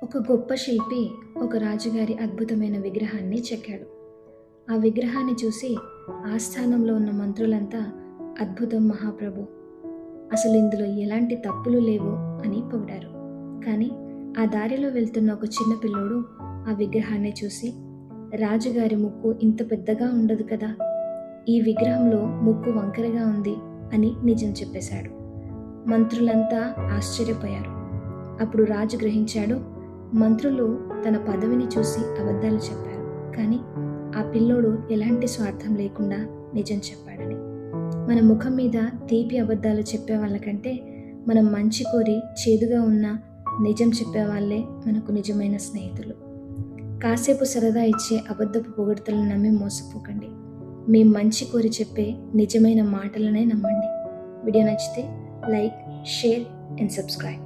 ఒక గొప్ప శిల్పి ఒక రాజుగారి అద్భుతమైన విగ్రహాన్ని చెక్కాడు. ఆ విగ్రహాన్ని చూసి ఆస్థానంలో ఉన్న మంత్రులంతా అద్భుతం మహాప్రభు, అసలు ఇందులో ఎలాంటి తప్పులు లేవు అని పొగిడారు. కానీ ఆ దారిలో వెళ్తున్న ఒక చిన్న పిల్లోడు ఆ విగ్రహాన్ని చూసి, రాజుగారి ముక్కు ఇంత పెద్దగా ఉండదు కదా, ఈ విగ్రహంలో ముక్కు వంకరగా ఉంది అని నిజం చెప్పేశాడు. మంత్రులంతా ఆశ్చర్యపోయారు. అప్పుడు రాజు గ్రహించాడు, మంత్రులు తన పదవిని చూసి అబద్ధాలు చెప్పారు, కానీ ఆ పిల్లోడు ఎలాంటి స్వార్థం లేకుండా నిజం చెప్పాడని. మన ముఖం మీద తీపి అబద్ధాలు చెప్పే వాళ్ళకంటే మనం మంచి కోరి చేదుగా ఉన్న నిజం చెప్పే వాళ్ళే మనకు నిజమైన స్నేహితులు. కాసేపు సరదా ఇచ్చే అబద్ధపు పొగడ్తలను నమ్మి మోసపోకండి. మీ మంచి కోరి చెప్పే నిజమైన మాటలనే నమ్మండి. వీడియో నచ్చితే లైక్, షేర్ అండ్ సబ్స్క్రైబ్.